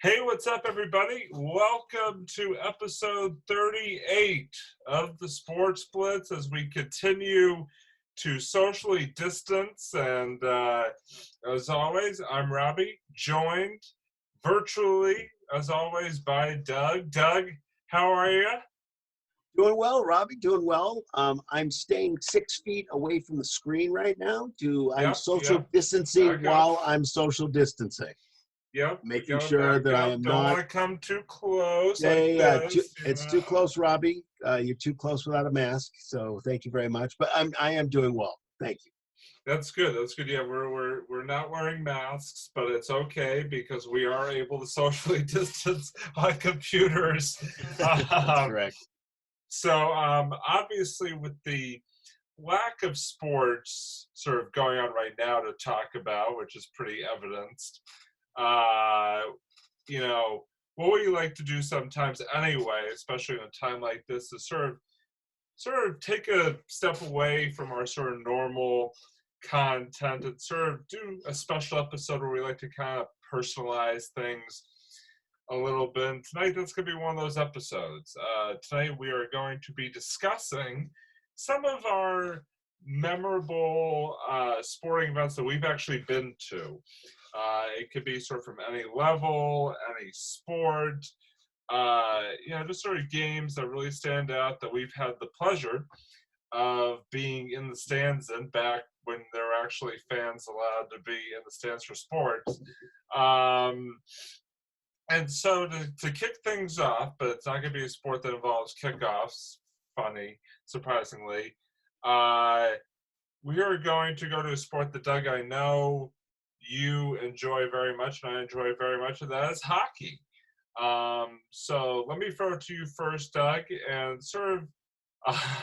Hey, what's up, everybody? Welcome to episode 38 of the Sports Blitz as we continue to socially distance. And as always, I'm Robbie, joined virtually, as always, by Doug. Doug, how are you? Doing well, Robbie. Doing well. I'm staying 6 feet away from the screen right now. I'm social distancing while I'm social distancing. Yep, Making sure that I am Don't not. want to come too close. It's too close, Robbie. You're too close without a mask. So thank you very much. But I am doing well. Thank you. That's good. That's good. Yeah, we're not wearing masks, but it's okay because we are able to socially distance on computers. That's correct. So obviously, with the lack of sports sort of going on right now to talk about, which is pretty evidenced, uh, what we like to do sometimes anyway, especially in a time like this, is sort of take a step away from our sort of normal content and sort of do a special episode where we like to kind of personalize things a little bit. And tonight, that's going to be one of those episodes. Tonight, we are going to be discussing some of our memorable sporting events that we've actually been to. It could be sort of from any level, any sport, just sort of games that really stand out that we've had the pleasure of being in the stands in back when there were actually fans allowed to be in the stands for sports. And so to kick things off, but it's not going to be a sport that involves kickoffs, funny, surprisingly, we are going to go to a sport that, Doug, I know you enjoy very much, and I enjoy very much, and that is hockey. So let me throw it to you first, Doug, and sort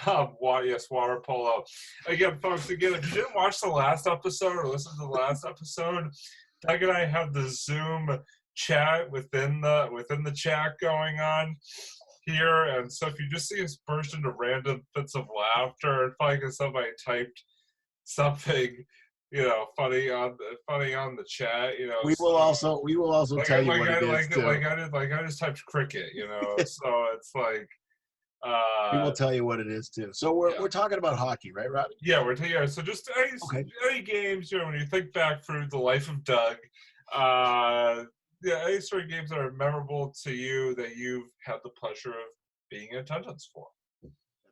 of water polo. Again, folks, if you didn't watch the last episode or listen to the last episode, Doug and I have the Zoom chat within the chat going on here, and so if you just see us burst into random fits of laughter, it's probably because somebody typed something funny on the chat. We will also tell you what it is too. I just typed cricket, so it's like we will tell you what it is too. So we're talking about hockey, right, Robbie? Yeah, so just any games, when you think back through the life of Doug, any sort of games that are memorable to you that you've had the pleasure of being in attendance for.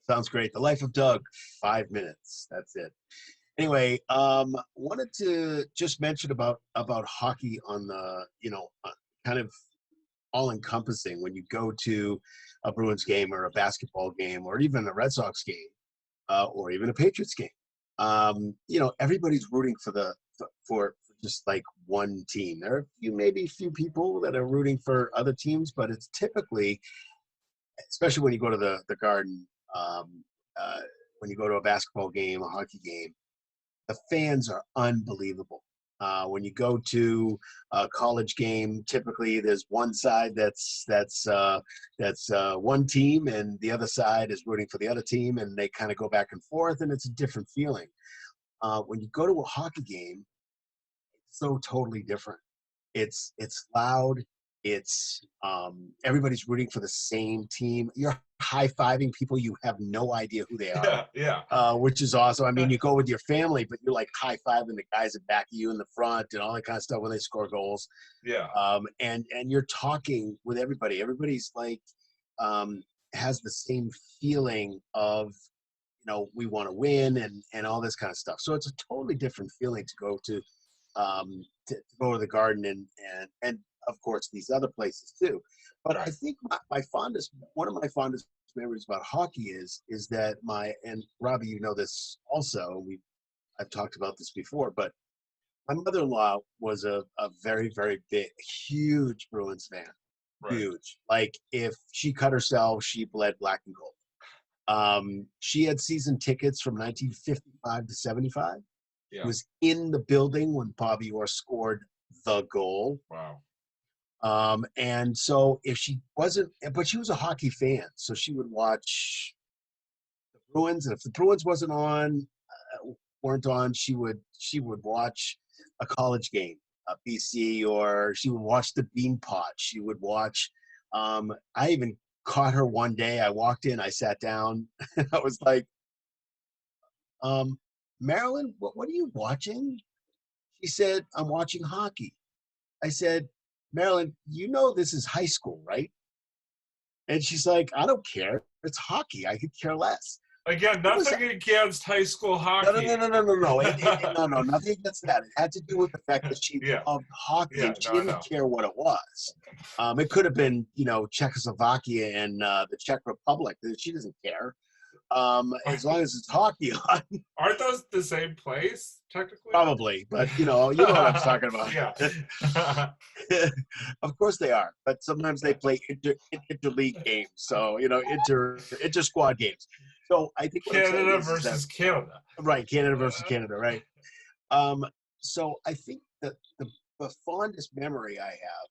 Sounds great. The life of Doug, 5 minutes. That's it. Anyway, wanted to just mention about hockey on the, kind of all-encompassing when you go to a Bruins game or a basketball game or even a Red Sox game or even a Patriots game. Everybody's rooting for just like one team. There are maybe a few people that are rooting for other teams, but it's typically, especially when you go to the Garden, when you go to a basketball game, a hockey game, the fans are unbelievable. When you go to a college game, typically there's one side that's one team, and the other side is rooting for the other team, and they kind of go back and forth, and it's a different feeling. When you go to a hockey game, it's so totally different. It's loud. It's everybody's rooting for the same team. You're high-fiving people you have no idea who they are. Which is awesome. I mean, you go with your family, but you're like high-fiving the guys that back you in the front and all that kind of stuff when they score goals. And you're talking with everybody. Everybody's like has the same feeling of we want to win and all this kind of stuff. So it's a totally different feeling to go to the Garden and of course these other places too. But I think one of my fondest memories about hockey is that and Robbie, you know this also, I've talked about this before, but my mother-in-law was a very, very big, huge Bruins fan. Right. Huge. Like if she cut herself, she bled black and gold. She had season tickets from 1955 to 75. Yeah. Was in the building when Bobby Orr scored the goal. Wow. And so if she wasn't, but she was a hockey fan, so she would watch the Bruins, and if the Bruins weren't on, she would watch a college game. BC, or she would watch the Bean Pot. She would watch. I even caught her one day. I walked in, I sat down, and I was like, Marilyn, what are you watching? She said, I'm watching hockey. I said, Marilyn, you know this is high school, right? And she's like, I don't care. It's hockey. I could care less. Again, It was nothing against high school no, no, hockey. no, no, no, no, no. No, nothing against that. It had to do with the fact that she Yeah. loved hockey Yeah, and she no, I didn't know. care what it was. It could have been, Czechoslovakia and the Czech Republic. She doesn't care. As long as it's hockey on. Aren't those the same place, technically? Probably, but you know what I'm talking about. Yeah. Of course they are, but sometimes they play interleague games, so inter squad games. So I think what I'm saying Canada is versus Canada. right, Canada versus Canada, right? So I think that the fondest memory I have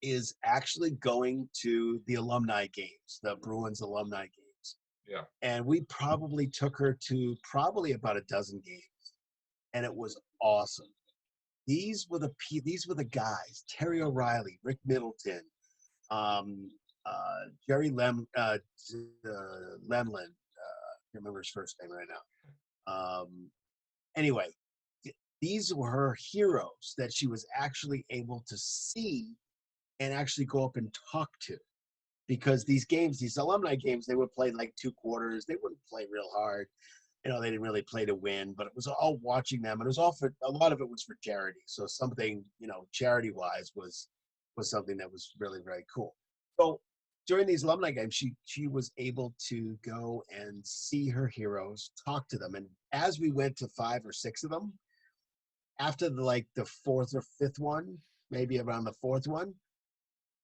is actually going to the alumni games, the Bruins alumni games. Yeah. And we probably took her to probably about a dozen games, and it was awesome. These were the guys: Terry O'Reilly, Rick Middleton, Jerry Lemlin. I can't remember his first name right now. Anyway, these were her heroes that she was actually able to see and actually go up and talk to. Because these games, these alumni games, they would play like 2 quarters. They wouldn't play real hard. They didn't really play to win, but it was all watching them. And it was all for, a lot of it was for charity. So something, charity wise was something that was really, very cool. So during these alumni games, she was able to go and see her heroes, talk to them. And as we went to 5 or 6 of them, after the 4th or 5th one, maybe around the 4th one,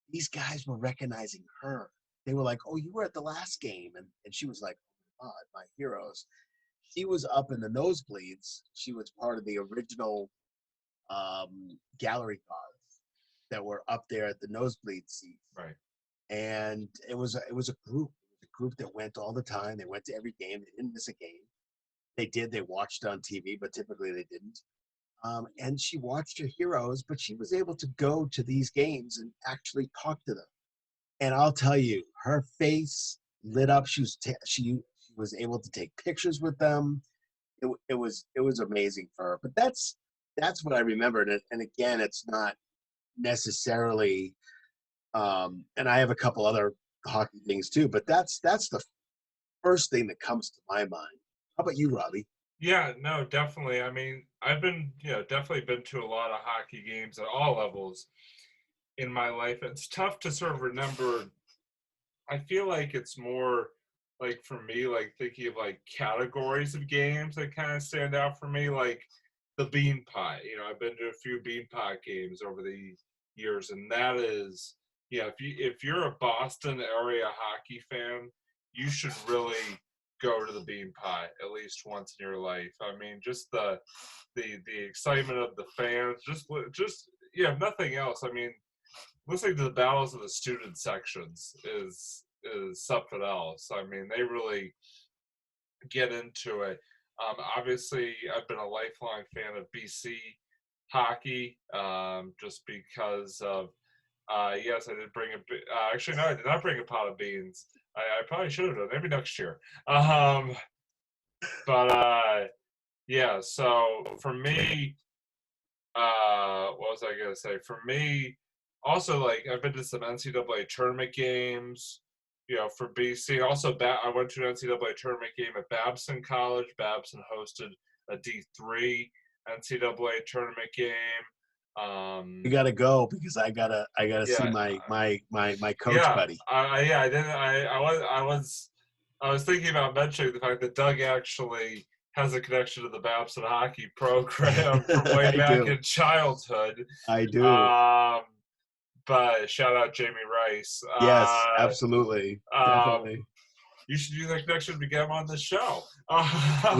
these guys were recognizing her. They were like, oh, you were at the last game. And she was like, oh my God, my heroes. She was up in the nosebleeds. She was part of the original gallery cars that were up there at the nosebleed seat. Right. And it was a group that went all the time. They went to every game. They didn't miss a game. They watched on TV, but typically they didn't. And she watched her heroes, but she was able to go to these games and actually talk to them. And I'll tell you, her face lit up. She was able to take pictures with them. It was amazing for her. But that's what I remember. And again, it's not necessarily. And I have a couple other hockey things too. But that's the first thing that comes to my mind. How about you, Robbie? Yeah, no, definitely. I mean, I've been, definitely been to a lot of hockey games at all levels in my life. It's tough to sort of remember. I feel like it's more like for me, like thinking of like categories of games that kind of stand out for me, like the Bean Pie. I've been to a few Bean Pie games over the years, and that is, if you're a Boston area hockey fan, you should really go to the Bean Pie at least once in your life. I mean, just the excitement of the fans, just nothing else. I mean, listening to the battles of the student sections is something else. I mean, they really get into it. Obviously, I've been a lifelong fan of BC hockey, just because of. Yes, I did bring actually, no, I did not bring a pot of beans. I probably should have done. Maybe next year. But yeah. So for me, what was I gonna say? For me, also like I've been to some NCAA tournament games. For BC. Also, I went to an NCAA tournament game at Babson College. Babson hosted a D3 NCAA tournament game. You gotta go because I gotta see my coach buddy. Yeah, I didn't. I was thinking about mentioning the fact that Doug actually has a connection to the Babson hockey program from way back in childhood. I do. But shout out Jamie Rice. Yes, absolutely, definitely. You should use that connection to get him on the show.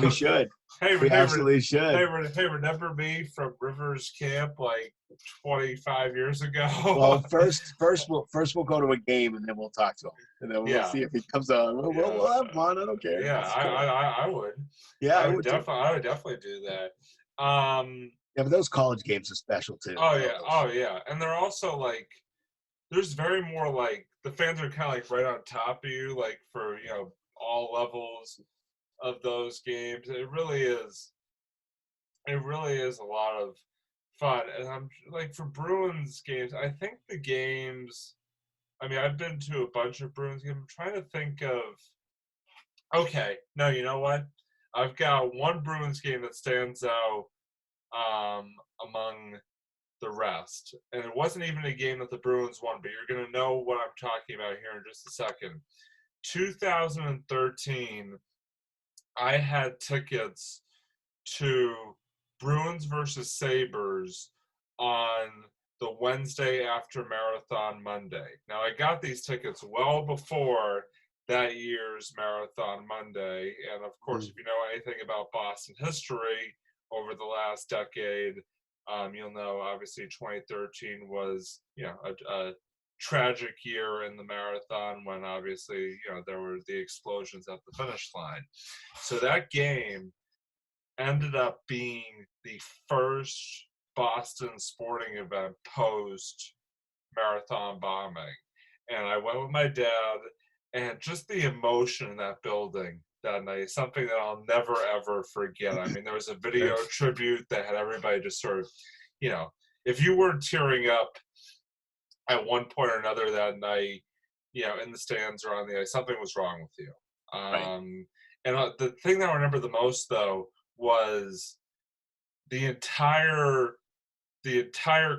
We should. We absolutely should. Hey, remember me from Rivers Camp like 25 years ago? Well, first we'll go to a game and then we'll talk to him, and then we'll see if he comes on. We'll have fun. I don't care. Yeah, I would. Yeah, I would definitely do that. Yeah, but those college games are special too. Oh I love yeah, those. oh yeah, and they're also like there's very more like the fans are kind of like right on top of you, like for all levels of those games. It really is. It really is a lot of fun, and I'm like for Bruins games. I think the games. I mean, I've been to a bunch of Bruins games. I'm trying to think of. Okay, no, you know what? I've got one Bruins game that stands out among the rest. And it wasn't even a game that the Bruins won, but you're going to know what I'm talking about here in just a second. 2013, I had tickets to Bruins versus Sabres on the Wednesday after Marathon Monday. Now, I got these tickets well before that year's Marathon Monday. And of course, if you know anything about Boston history over the last decade, you'll know obviously 2013 was, a tragic year in the marathon when obviously, there were the explosions at the finish line. So that game ended up being the first Boston sporting event post marathon bombing. And I went with my dad, and just the emotion in that building that night, something that I'll never ever forget. I mean, there was a video tribute that had everybody just sort of, if you weren't tearing up at one point or another that night, in the stands or on the ice, something was wrong with you. Right. And the thing that I remember the most, though, was the entire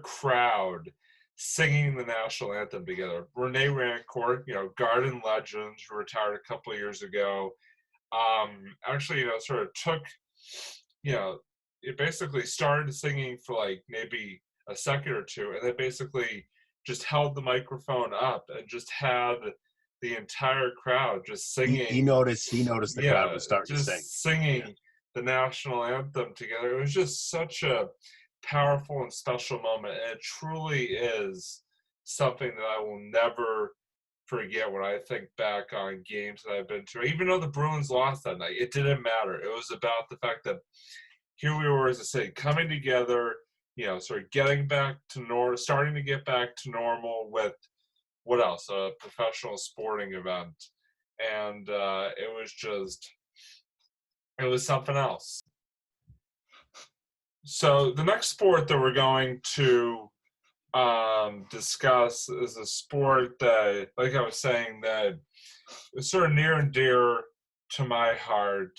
crowd singing the national anthem together. Rene Rancourt, Garden legend, who retired a couple of years ago, actually, sort of took, it basically started singing for like maybe a second or two, and then basically just held the microphone up and just had the entire crowd just He singing. noticed. He noticed the crowd Yeah, was starting to sing. just singing Yeah. the national anthem together. It was just such a powerful and special moment, and it truly is something that I will never forget when I think back on games that I've been to. Even though the Bruins lost that night, it didn't matter. It was about the fact that here we were, as I say, coming together, sort of getting back to normal, starting to get back to normal with what else? A professional sporting event. And it was something else. So the next sport that we're going to discuss is a sport that, like I was saying, that is sort of near and dear to my heart,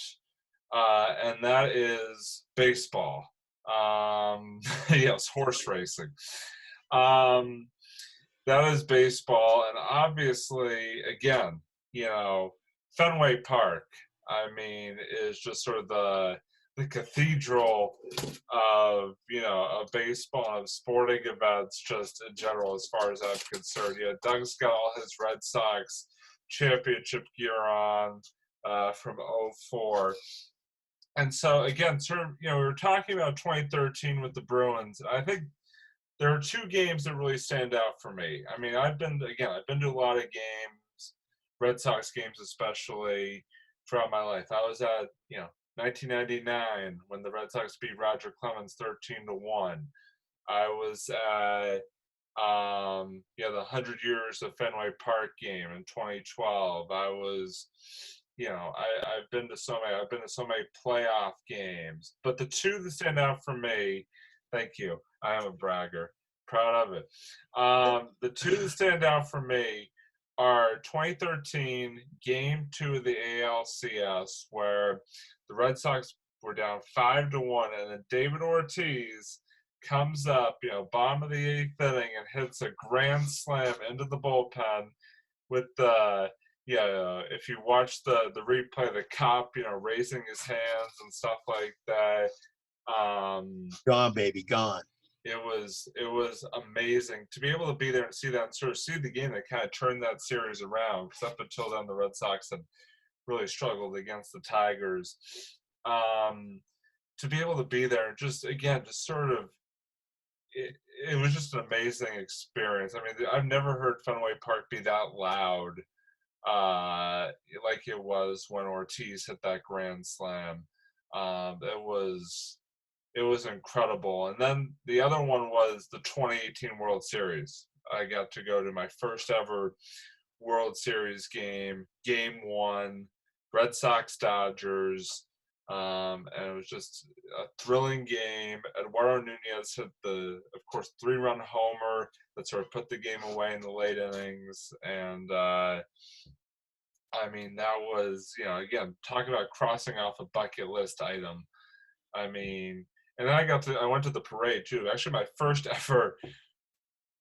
and that is baseball. Yes, horse racing. Um, that is baseball, and obviously, again, Fenway Park. I mean, is just sort of the cathedral of baseball and of sporting events just in general, as far as I'm concerned. Doug's got all his Red Sox championship gear on from '04. And so again, sort of, we were talking about 2013 with the Bruins. I think there are two games that really stand out for me. I mean, I've been to a lot of games, Red Sox games especially, throughout my life. I was at 1999 when the Red Sox beat Roger Clemens 13-1. I was at the 100 years of Fenway Park game in 2012. I was I've been to so many playoff games, but the two that stand out for me, thank you, I am a bragger, proud of it. The two that stand out for me are 2013 Game 2 of the ALCS, where the Red Sox were down 5-1, and then David Ortiz comes up, bottom of the eighth inning, and hits a grand slam into the bullpen with the if you watch the replay, the cop, raising his hands and stuff like that. Gone, baby, gone. It was amazing to be able to be there and see that and sort of see the game that kind of turned that series around, because up until then the Red Sox had really struggled against the Tigers. To be able to be there and just sort of it was just an amazing experience. I mean, I've never heard Fenway Park be that loud like it was when Ortiz hit that grand slam. It was it was incredible. And then the other one was the 2018 World Series. I got to go to my first ever World Series game, game one, Red Sox Dodgers. And it was just a thrilling game. Eduardo Nunez hit the, of course, 3-run homer that sort of put the game away in the late innings. And I mean, that was, again, talking about crossing off a bucket list item. I mean, and then I went to the parade too. Actually, my first ever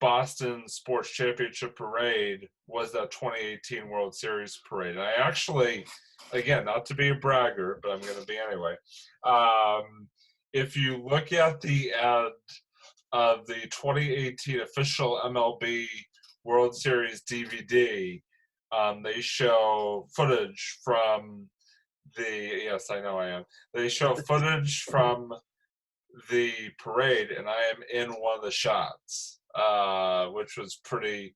Boston Sports Championship parade was that 2018 World Series parade. And I actually, again, not to be a bragger, but I'm going to be anyway. If you look at the end of the 2018 official MLB World Series DVD, they show footage from yes, I know I am. They show footage from the parade, and I am in one of the shots, which was pretty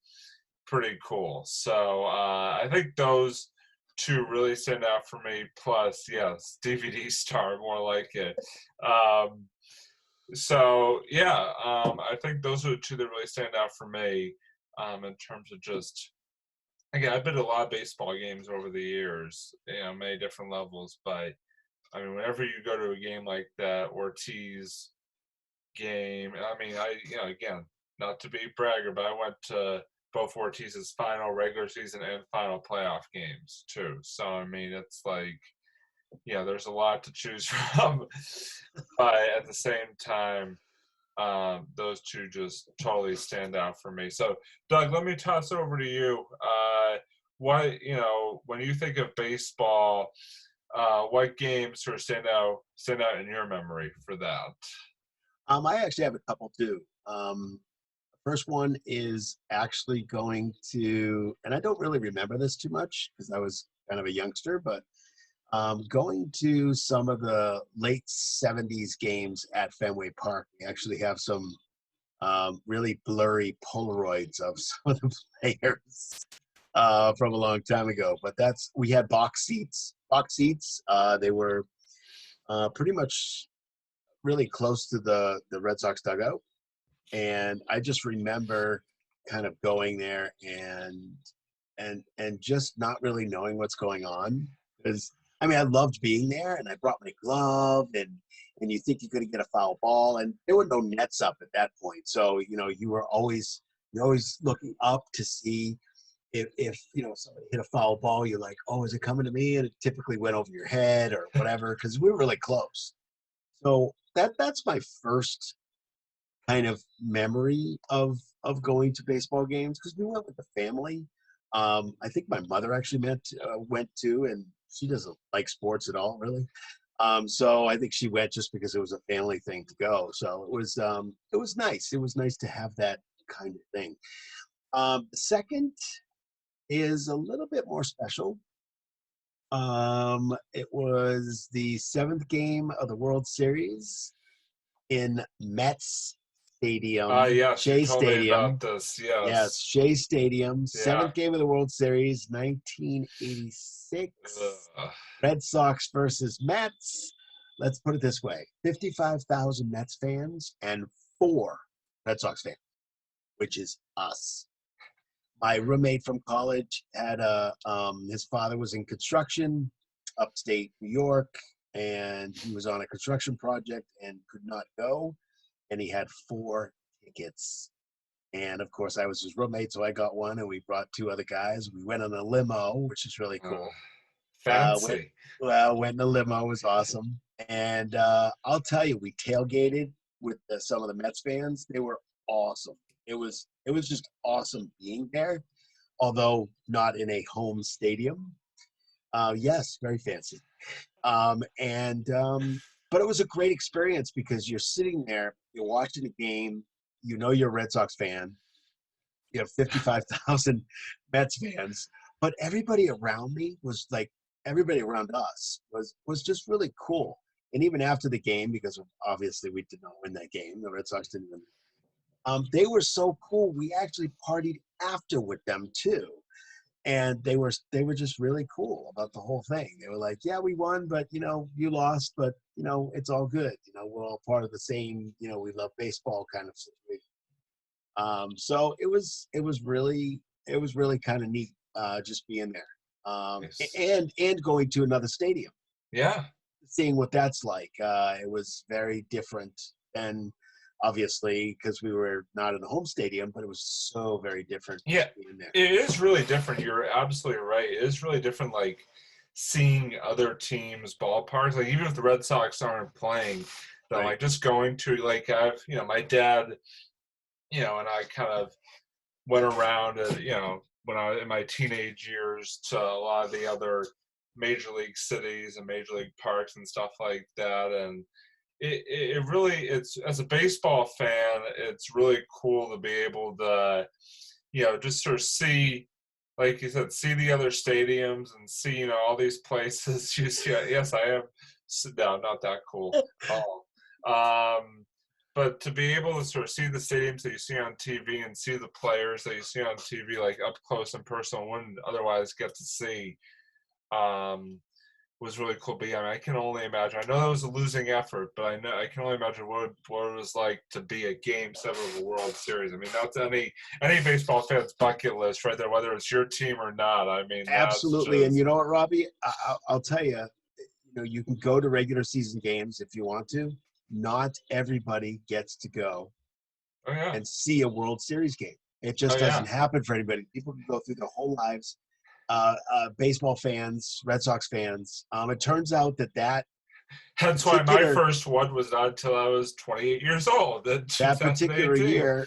cool. So I think those two really stand out for me. Plus, yes, DVD star, more like it. So yeah, I think those are the two that really stand out for me in terms of just. Again, I've been to a lot of baseball games over the years, many different levels. But I mean, whenever you go to a game like that Ortiz game, I mean, again, not to be a bragger, but I went to both Ortiz's final regular season and final playoff games too. So I mean, it's like, there's a lot to choose from, but at the same time, those two just totally stand out for me. So, Doug, let me toss over to you. What when you think of baseball, what games sort of stand out in your memory for that? I actually have a couple too. First one is actually going to, and I don't really remember this too much because I was kind of a youngster, but going to some of the late 70s games at Fenway Park. We actually have some really blurry Polaroids of some of the players from a long time ago. But we had box seats. They were pretty much really close to the Red Sox dugout. And I just remember kind of going there and just not really knowing what's going on. Because I mean, I loved being there, and I brought my glove, and you think you're going to get a foul ball, and there were no nets up at that point. So you're always looking up to see if somebody hit a foul ball. You're like, oh, is it coming to me? And it typically went over your head or whatever because we were really close. So that's my first kind of memory of going to baseball games because we went with the family. I think my mother actually went to, and she doesn't like sports at all, really. So I think she went just because it was a family thing to go. So it was nice. It was nice to have that kind of thing. The second is a little bit more special. It was the 7th game of the World Series in Mets Stadium, Yes, you Shea told me Stadium. about this. Yes, Yes. Shea Stadium, Yeah. 7th game of the World Series, 1986. Ugh. Red Sox versus Mets. Let's put it this way: 55,000 Mets fans and 4 Red Sox fans, which is us. My roommate from college had his father was in construction, upstate New York, and he was on a construction project and could not go, and he had 4 tickets. And of course, I was his roommate, so I got one, and we brought 2 other guys. We went on a limo, which is really cool. Fancy. Went in a limo. It was awesome. And I'll tell you, we tailgated with some of the Mets fans. They were awesome. It was just awesome being there, although not in a home stadium. Yes, very fancy. But it was a great experience because you're sitting there, you're watching the game, you're a Red Sox fan, you have 55,000 Mets fans, but everybody around me was like, everybody around us was just really cool. And even after the game, because obviously we did not win that game, the Red Sox didn't win. They were so cool. We actually partied after with them too. and they were just really cool about the whole thing. They were like, yeah, we won, but you lost, but it's all good. We're all part of the same, we love baseball kind of situation. So it was really kind of neat, just being there, Yes. and going to another stadium, Yeah. seeing what that's like. It was very different than, obviously, because we were not in a home stadium, but it was so very different Yeah, just being there. it is really different. You're absolutely right. It is really different, like seeing other teams' ballparks. Like even if the Red Sox aren't playing, then Right. like just going to like I've my dad, and I kind of went around when I was in my teenage years to a lot of the other major league cities and major league parks and stuff like that. And it really, it's, as a baseball fan, it's really cool to be able to just sort of see, like you said, see the other stadiums and see all these places. You see, yes, I am. No, not that cool. Oh, but to be able to sort of see the stadiums that you see on TV and see the players that you see on TV, like up close and personal, wouldn't otherwise get to see, um, was really cool. But yeah, I mean, I can only imagine. I know that was a losing effort, but I can only imagine what it was like to be a Game 7 of a World Series. I mean, that's any baseball fan's bucket list right there, whether it's your team or not. I mean, that's Absolutely. And just you know what, Robbie? I'll tell you, you can go to regular season games if you want to. Not everybody gets to go oh yeah, and see a World Series game. It oh just yeah. doesn't happen for anybody. People can go through their whole lives. Baseball fans, Red Sox fans. It turns out that That's why my particular first one was not until I was 28 years old in that particular 2018. year,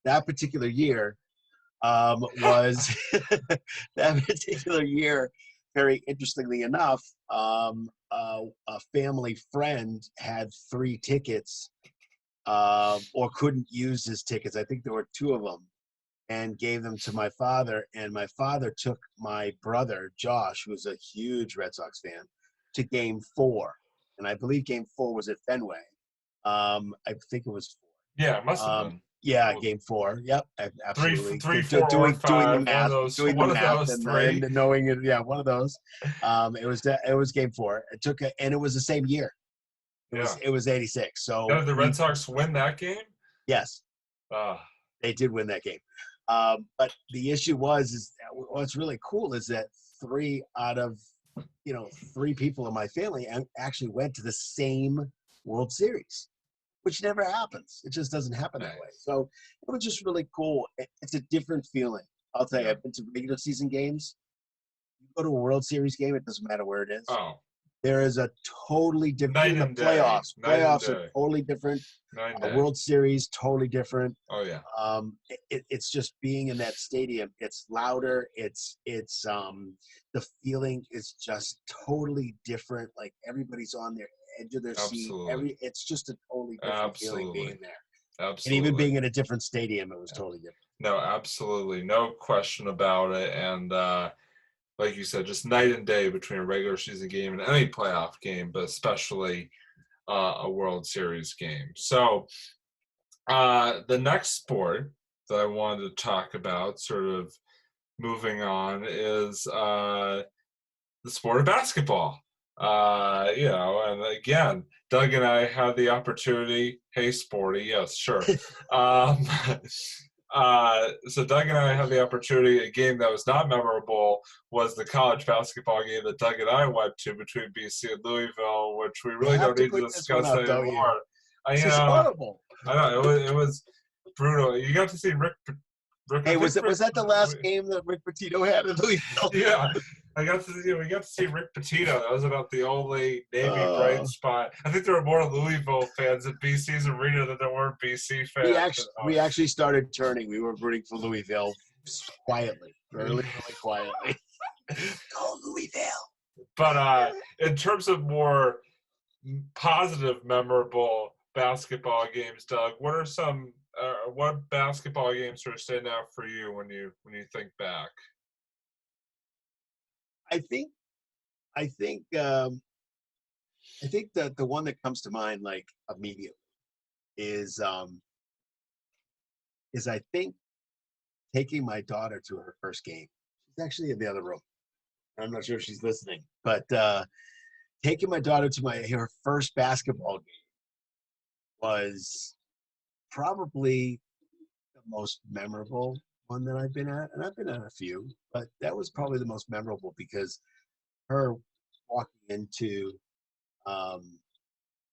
that particular year was that particular year. Very interestingly enough, a family friend had 3 tickets, or couldn't use his tickets. I think there were 2 of them, and gave them to my father. And my father took my brother Josh, who was a huge Red Sox fan, to Game 4, and I believe Game 4 was at Fenway. I think it was Yeah, it must 4. have been. Yeah, Well, Game 4. Yep, three, absolutely. three, four, or Doing the five. One of math, those. One of those and three. knowing it. Yeah, one of those. It was Game 4. And it was the same year. It was Yeah. it was '86. Now, So did the Red Sox win that game? yes, Ah, they did win that game. But the issue is what's really cool is that 3 out of 3 people in my family actually went to the same World Series, which never happens. It just doesn't happen that way. nice. So it was just really cool. It's a different feeling. I'll tell you, Yeah. I've been to regular season games. You go to a World Series game, it doesn't matter where it is. Oh, There is a totally different, night even the and day. playoffs. Night and Playoffs are day. totally different. Night and A day. World Series, totally different. Oh yeah. It's just being in that stadium. It's louder. The feeling is just totally different. Like everybody's on their edge of their seat. Absolutely. It's just a totally different feeling being Absolutely. there. And even Absolutely. being in a different stadium, it was Yeah. totally different. No, absolutely. No question about it. And like you said, just night and day between a regular season game and any playoff game, but especially a World Series game. So the next sport that I wanted to talk about, sort of moving on, is the sport of basketball. And again, Doug and I had the opportunity. Hey, sporty, yes, sure. Um, so Doug and I had the opportunity. A game that was not memorable was the college basketball game that Doug and I went to between BC and Louisville, which we You really have don't to need to bring this one discuss up, don't you? anymore. I, This you is know, horrible. I know it was brutal. You got to see Rick. I Hey, think was that the last game that Rick Pitino had in Louisville? yeah, we got to see Rick Pitino. That was about the only Navy bright spot. I think there were more Louisville fans at BC's arena than there were BC we fans. actually we actually started turning. We were rooting for Louisville quietly, really, really quietly. Go Louisville! But in terms of more positive, memorable basketball games, Doug, what are some? What basketball games sort of stand out for you when you think back? I think I think I think that the one that comes to mind like immediately is I think taking my daughter to her first game. actually in the other room. I'm not sure if she's listening, but taking my daughter to her first basketball game was probably the most memorable one that I've been at, and I've been at a few, but that was probably the most memorable because her walking into um,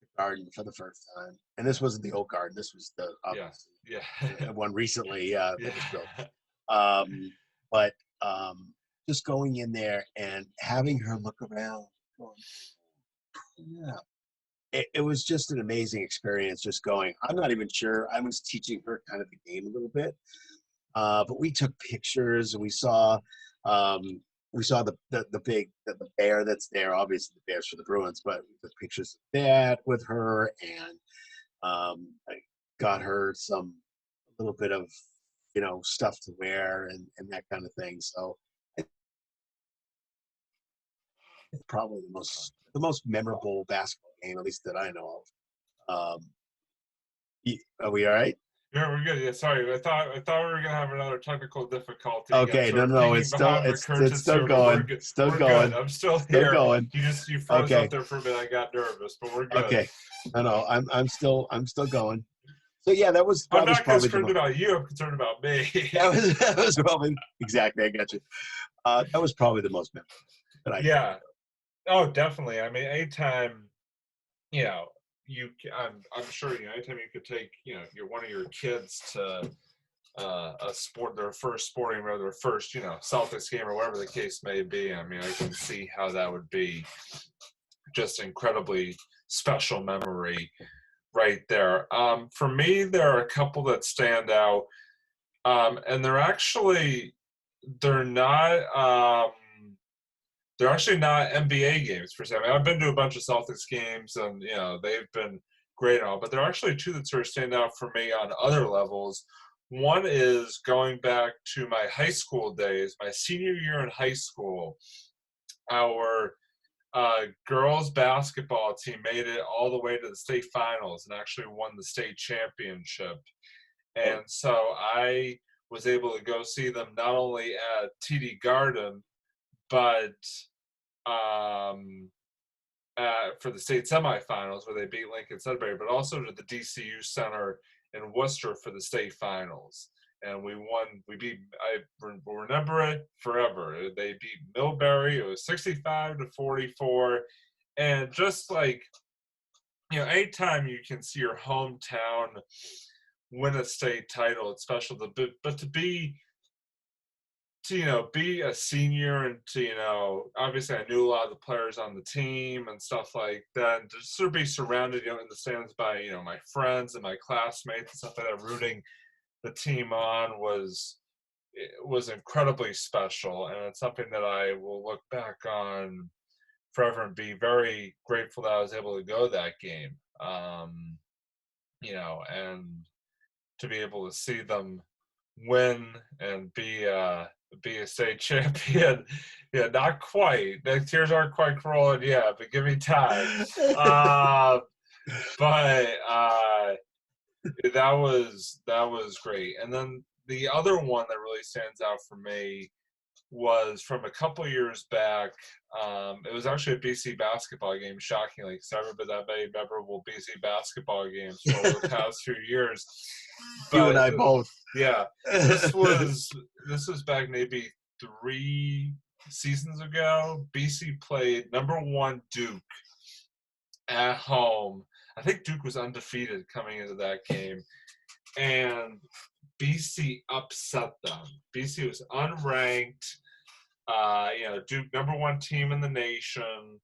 the garden for the first time, and this wasn't the old garden. This was the Yeah. Yeah. one recently that was built. Yeah. But just going in there and having her look around, going, yeah, it was just an amazing experience. Just going, I'm not even sure. I was teaching her kind of the game a little bit, but we took pictures and um, we saw the big the bear that's there. Obviously, the bear's for the Bruins, but we took pictures of that with her, and I got her a little bit of stuff to wear and that kind of thing. So it's probably the most memorable basketball game, at least that I know of. Are we all right? Yeah, we're good. Yeah, sorry. I thought we were gonna have another technical difficulty again. Okay, Sort no, of no, no. peeking It's still behind the it's curtains still here, but we're going, good. still We're good. going, I'm still still here. going. You froze Okay, up there for a minute. I got nervous, but we're good. okay. No, I'm still going. So yeah, I'm that was not probably the concerned most. about you. I'm concerned about me. That was probably exactly. I got you. That was probably the most memorable that I. Yeah. Oh, definitely. I mean, anytime you know I'm sure anytime you could take one of your kids to a sport, their first sporting or their first Celtics game or whatever the case may be. I mean, I can see how that would be just incredibly special memory right there. For me, there are a couple that stand out, and they're not. They're actually not NBA games per se. I mean, I've been to a bunch of Celtics games, and they've been great and all. But there are actually two that sort of stand out for me on other levels. One is going back to my high school days, my senior year in high school. Our girls basketball team made it all the way to the state finals and actually won the state championship. Oh, And so I was able to go see them not only at TD Garden, but um, for the state semifinals where they beat Lincoln Sudbury, but also to the DCU Center in Worcester for the state finals. And we won. We beat. I will remember it forever. They beat Millbury. It was 65-44, and just like anytime you can see your hometown win a state title, it's special. But to be a senior and to obviously I knew a lot of the players on the team and stuff like that, and to sort of be surrounded in the stands by my friends and my classmates and stuff like that, rooting the team on was incredibly special, and it's something that I will look back on forever and be very grateful that I was able to go to that game. And to be able to see them win and be a state champion. Yeah, not quite. The tears aren't quite rolling yet, but give me time. Uh, but that was great. And then the other one that really stands out for me was from a couple years back. It was actually a BC basketball game, shockingly, because I remember that many memorable BC basketball games for over the past few years. you and But I both. yeah, this was back maybe 3 seasons ago. BC played number one Duke at home. I think Duke was undefeated coming into that game, and BC upset them. BC was unranked. Duke number one team in the nation.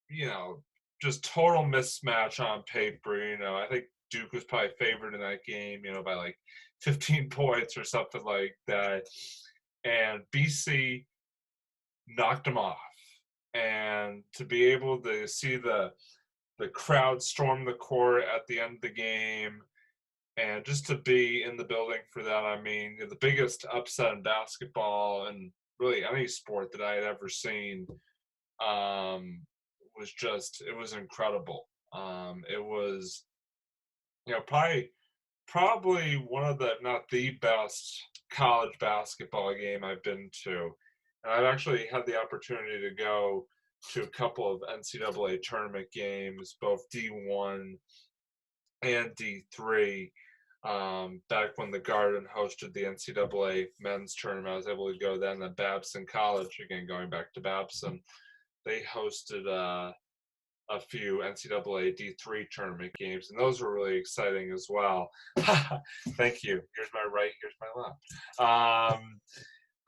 You know, just total mismatch on paper. I think Duke was probably favored in that game. By like 15 points or something like that, and BC knocked them off. And to be able to see the crowd storm the court at the end of the game, and just to be in the building for that, I mean, the biggest upset in basketball and really any sport that I had ever seen, it was incredible. It was, probably one of the, if not the best college basketball game I've been to. And I've actually had the opportunity to go to a couple of NCAA tournament games, both D1 and D3. Back when the Garden hosted the NCAA men's tournament, I was able to go then. At Babson College, again going back to Babson, they hosted a few NCAA D3 tournament games, and those were really exciting as well. Thank you. Here's my right. Here's my left.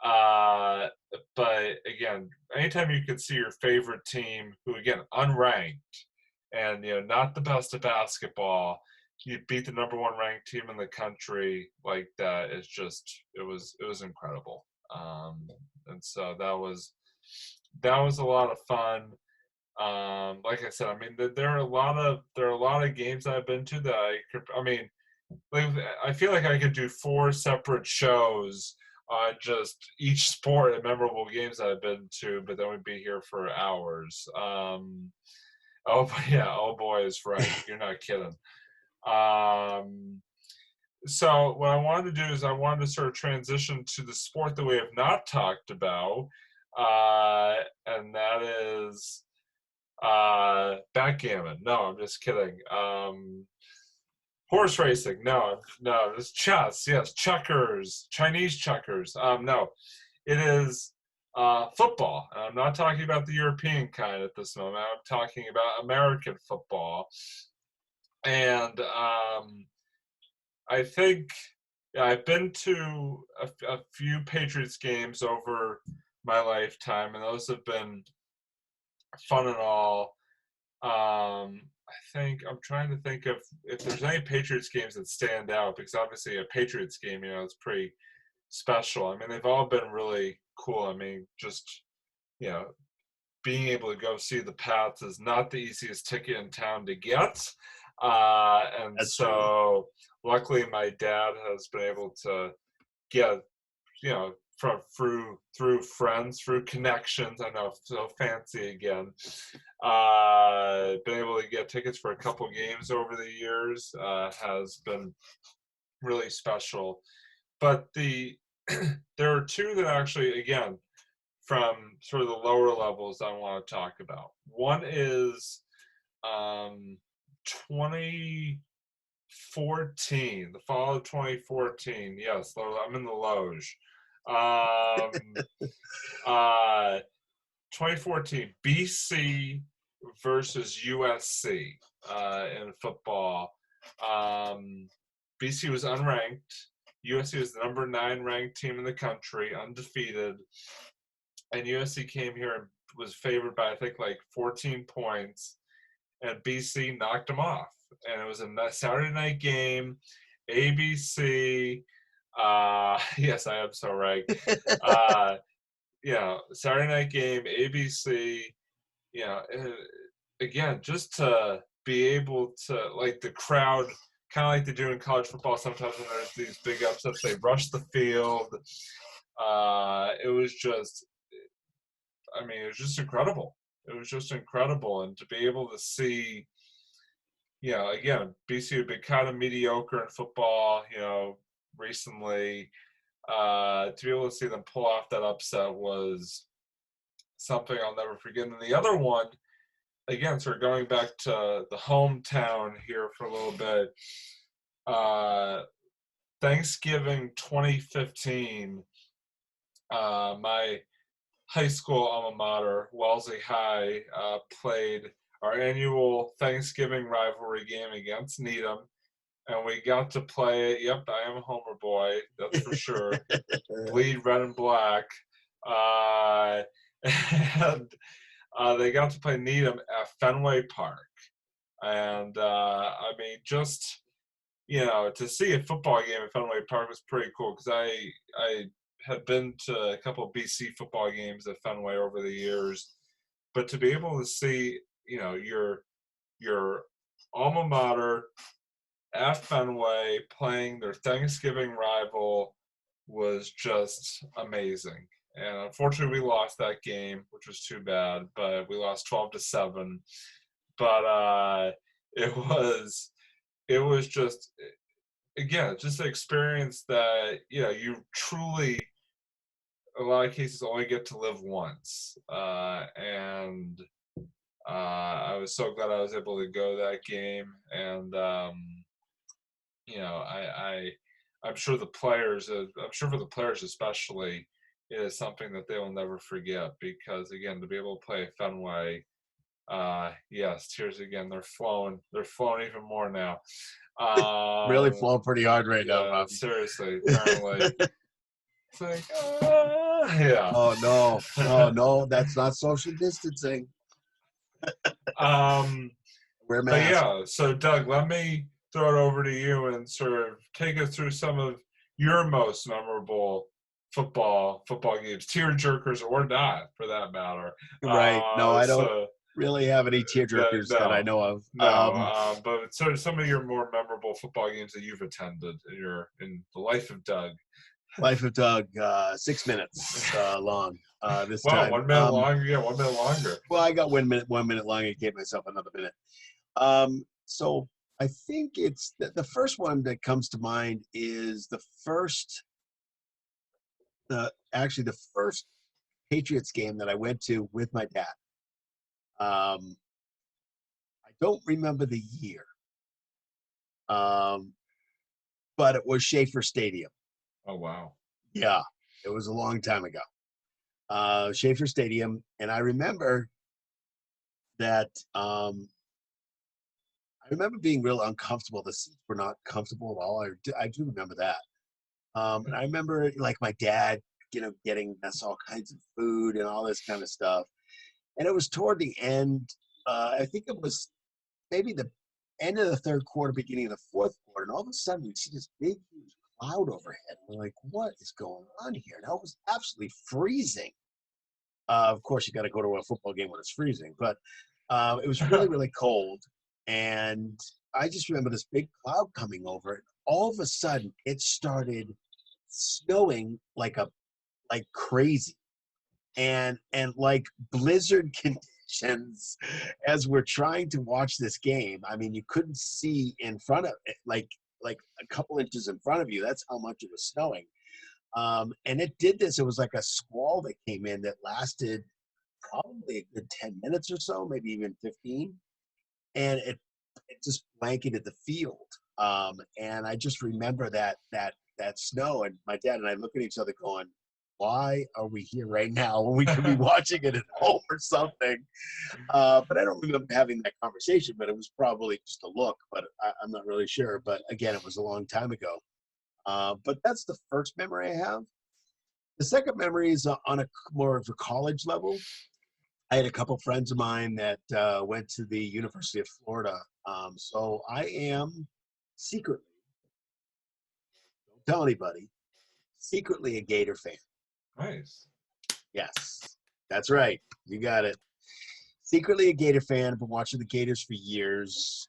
Uh, but again, anytime you can see your favorite team, who again unranked, and not the best at basketball, you beat the number one ranked team in the country like that. It's just it was incredible. And so that was a lot of fun. Like I said, I mean, there are a lot of games I've been to that I mean, like, I feel like I could do 4 separate shows on just each sport and memorable games I've been to, but then we'd be here for hours. Oh yeah, oh boy is right. You're not kidding. Um, so what I wanted to do is I wanted to sort of transition to the sport that we have not talked about, and that is backgammon. No, I'm just kidding. Horse racing. No, no. It's chess. Yes, checkers. Chinese checkers. No, it is football. I'm not talking about the European kind at this moment. I'm talking about American football. And I think I've been to a few Patriots games over my lifetime, and those have been fun and all. I think I'm trying to think of if there's any Patriots games that stand out, because obviously a Patriots game, is pretty special. I mean, they've all been really cool. I mean, just you know, being able to go see the Pats is not the easiest ticket in town to get, and That's true. so luckily my dad has been able to get from through friends, through connections. I know, so fancy again. Been able to get tickets for a couple games over the years has been really special. But there are two that actually, again, from sort of the lower levels I want to talk about. One is 2014, the fall of 2014. Yes, I'm in the Loge. Um, 2014, BC versus USC in football. BC was unranked. USC was the number 9 ranked team in the country, undefeated. And USC came here and was favored by, I think, like 14 points. And BC knocked them off. And it was a Saturday night game, ABC. Yes, I am so right. Saturday night game, ABC. Again, just to be able to, like, the crowd, kind of like they do in college football sometimes when there's these big upsets, they rush the field. It was just, I mean, it was just incredible. It was just incredible. And to be able to see, again, BC had been kind of mediocre in football, recently. To be able to see them pull off that upset was something I'll never forget. And the other one, again, sort of going back to the hometown here for a little bit, Thanksgiving 2015, my high school alma mater, Wellesley High, played our annual Thanksgiving rivalry game against Needham, and we got to play it. Yep, I am a Homer boy, that's for sure. Bleed red and black. And they got to play Needham at Fenway Park. And I mean, just, to see a football game at Fenway Park was pretty cool, because I had been to a couple of BC football games at Fenway over the years, but to be able to see, your alma mater at Fenway playing their Thanksgiving rival was just amazing. And unfortunately, we lost that game, which was too bad. But we lost 12-7. But it was just, again, just an experience that you truly a lot of cases only get to live once, and I was so glad I was able to go to that game, and you know, I'm sure the players, I'm sure for the players especially, it is something that they will never forget because again, to be able to play at Fenway, yes, tears again. They're flowing even more now. Really Um, flowing pretty hard right now, yeah, Bobby. seriously, apparently, it's like, yeah. Oh no, no, no, that's not social distancing. um, Wear but masks. yeah, so Doug, let me throw it over to you and sort of take us through some of your most memorable football games, tear jerkers or not, for that matter. Right. No, I don't So really have any tearjerkers that I no, know of. no, but sort of some of your more memorable football games that you've attended in the life of Doug. Life of Doug, 6 minutes long this Wow, time. 1 minute longer. Yeah, 1 minute longer. Well, I got 1 minute long. I gave myself another minute. So I think it's the first one that comes to mind is actually the first Patriots game that I went to with my dad. I don't remember the year, um, but it was Schaefer Stadium. Oh wow. Yeah, it was a long time ago. Schaefer Stadium, and I remember that. I remember being real uncomfortable. The seats were not comfortable at all. I do remember that. And I remember like my dad, getting us all kinds of food and all this kind of stuff. And it was toward the end. I think it was maybe the end of the third quarter, beginning of the fourth quarter, and all of a sudden we see this big, huge cloud overhead. We're like, "What is going on here?" And it was absolutely freezing. Of course, you got to go to a football game when it's freezing, but it was really, really cold. And I just remember this big cloud coming over. And all of a sudden, it started snowing like crazy, and like blizzard conditions as we're trying to watch this game. I mean, you couldn't see in front of it, like a couple inches in front of you. That's how much it was snowing. And it did this. It was like a squall that came in that lasted probably a good 10 minutes or so, maybe even 15. And it just blanketed the field. And I just remember that snow, and my dad and I look at each other going, why are we here right now when we could be watching it at home or something? But I don't remember having that conversation, but it was probably just a look, but I'm not really sure. But again, it was a long time ago. But that's the first memory I have. The second memory is on a more of a college level. I had a couple friends of mine that went to the University of Florida. So I am secretly, don't tell anybody, secretly a Gator fan. Nice. Yes, that's right. You got it. Secretly a Gator fan. I've been watching the Gators for years.